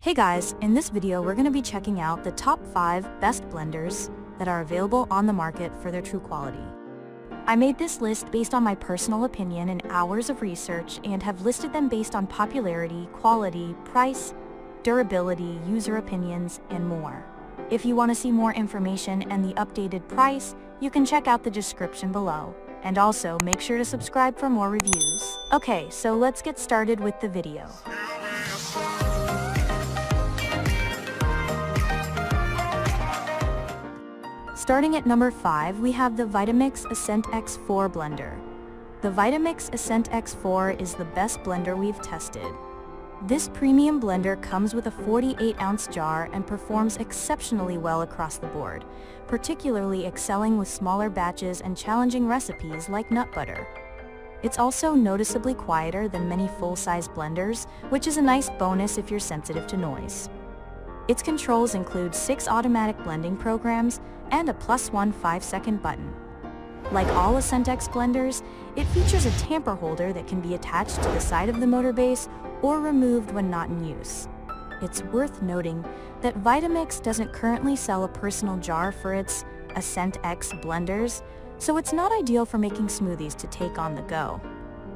Hey guys, in this video we're going to be checking out the top 5 best blenders that are available on the market for their true quality. I made this list based on my personal opinion and hours of research and have listed them based on popularity, quality, price, durability, user opinions, and more. If you want to see more information and the updated price, you can check out the description below. And also make sure to subscribe for more reviews. Okay, so let's get started with the video. Starting at number 5, we have the Vitamix Ascent X4 blender. The Vitamix Ascent X4 is the best blender we've tested. This premium blender comes with a 48-ounce jar and performs exceptionally well across the board, particularly excelling with smaller batches and challenging recipes like nut butter. It's also noticeably quieter than many full-size blenders, which is a nice bonus if you're sensitive to noise. Its controls include 6 automatic blending programs and a +1 5-second button. Like all Ascent X blenders, it features a tamper holder that can be attached to the side of the motor base or removed when not in use. It's worth noting that Vitamix doesn't currently sell a personal jar for its Ascent X blenders, so it's not ideal for making smoothies to take on the go.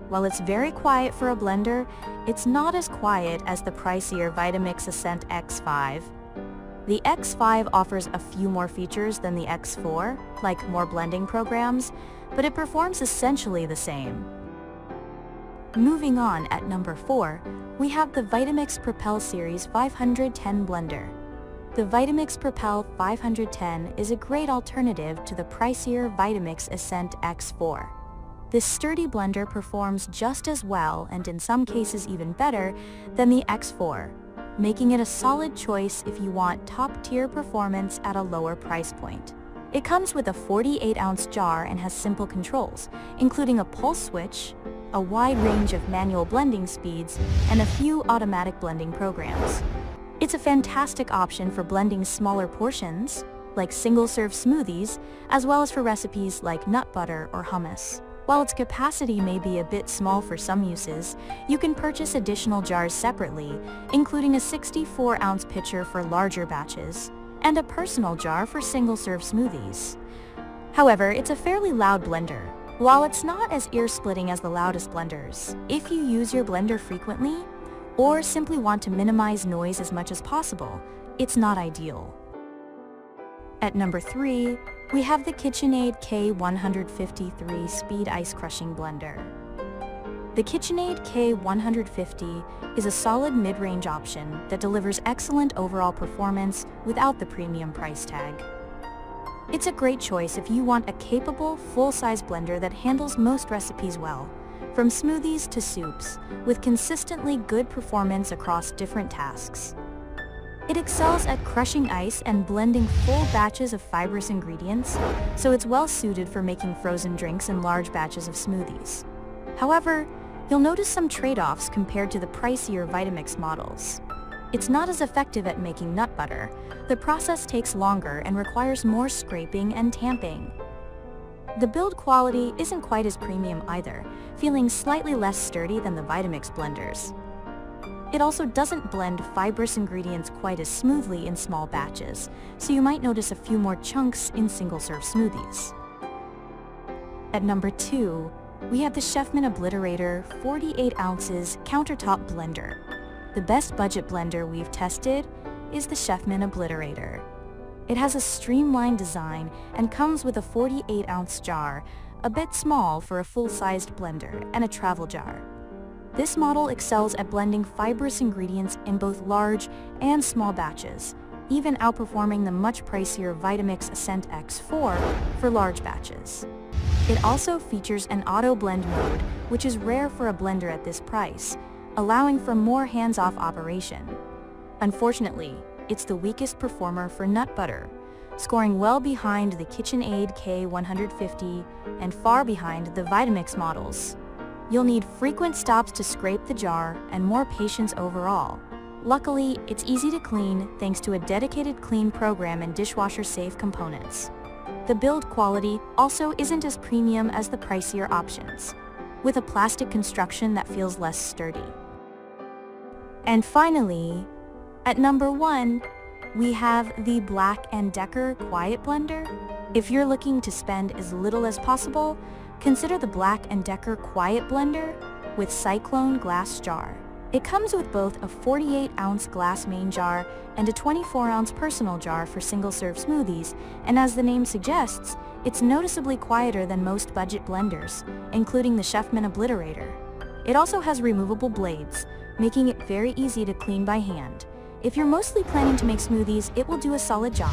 While it's very quiet for a blender, it's not as quiet as the pricier Vitamix Ascent X5. The X5 offers a few more features than the X4, like more blending programs, but it performs essentially the same. Moving on, at number 4, we have the Vitamix Propel Series 510 blender. The Vitamix Propel 510 is a great alternative to the pricier Vitamix Ascent X4. This sturdy blender performs just as well, and in some cases even better, than the X4, making it a solid choice if you want top-tier performance at a lower price point. It comes with a 48-ounce jar and has simple controls, including a pulse switch, a wide range of manual blending speeds, and a few automatic blending programs. It's a fantastic option for blending smaller portions, like single-serve smoothies, as well as for recipes like nut butter or hummus. While its capacity may be a bit small for some uses, you can purchase additional jars separately, including a 64-ounce pitcher for larger batches, and a personal jar for single-serve smoothies. However, it's a fairly loud blender. While it's not as ear-splitting as the loudest blenders, if you use your blender frequently, or simply want to minimize noise as much as possible, it's not ideal. At number 3, we have the KitchenAid K153 Speed Ice Crushing Blender. The KitchenAid K150 is a solid mid-range option that delivers excellent overall performance without the premium price tag. It's a great choice if you want a capable, full-size blender that handles most recipes well, from smoothies to soups, with consistently good performance across different tasks. It excels at crushing ice and blending full batches of fibrous ingredients, so it's well suited for making frozen drinks and large batches of smoothies. However, you'll notice some trade-offs compared to the pricier Vitamix models. It's not as effective at making nut butter. The process takes longer and requires more scraping and tamping. The build quality isn't quite as premium either, feeling slightly less sturdy than the Vitamix blenders. It also doesn't blend fibrous ingredients quite as smoothly in small batches, so you might notice a few more chunks in single-serve smoothies. At number 2, we have the Chefman Obliterator 48 ounces Countertop blender. The best budget blender we've tested is the Chefman Obliterator. It has a streamlined design and comes with a 48-ounce jar, a bit small for a full-sized blender, and a travel jar. This model excels at blending fibrous ingredients in both large and small batches, even outperforming the much pricier Vitamix Ascent X4 for large batches. It also features an auto blend mode, which is rare for a blender at this price, allowing for more hands-off operation. Unfortunately, it's the weakest performer for nut butter, scoring well behind the KitchenAid K150 and far behind the Vitamix models. You'll need frequent stops to scrape the jar and more patience overall. Luckily, it's easy to clean thanks to a dedicated clean program and dishwasher-safe components. The build quality also isn't as premium as the pricier options, with a plastic construction that feels less sturdy. And finally, At number 1, we have the Black+Decker Quiet Blender. If you're looking to spend as little as possible, consider the Black+Decker Quiet Blender with Cyclone glass jar. It comes with both a 48-ounce glass main jar and a 24-ounce personal jar for single-serve smoothies, and as the name suggests, it's noticeably quieter than most budget blenders, including the Chefman Obliterator. It also has removable blades, making it very easy to clean by hand. If you're mostly planning to make smoothies, it will do a solid job.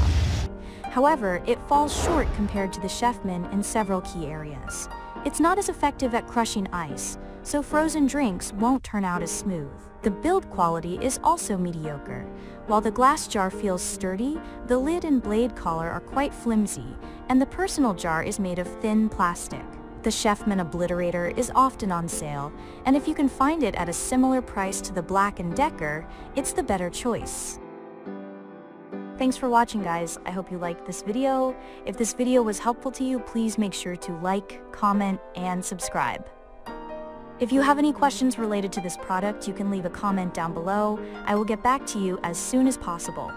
However, it falls short compared to the Chefman in several key areas. It's not as effective at crushing ice, so frozen drinks won't turn out as smooth. The build quality is also mediocre. While the glass jar feels sturdy, the lid and blade collar are quite flimsy, and the personal jar is made of thin plastic. The Chefman Obliterator is often on sale, and if you can find it at a similar price to the Black+Decker, it's the better choice. Thanks for watching, guys. I hope you liked this video. If this video was helpful to you, please make sure to like, comment, and subscribe. If you have any questions related to this product, you can leave a comment down below. I will get back to you as soon as possible.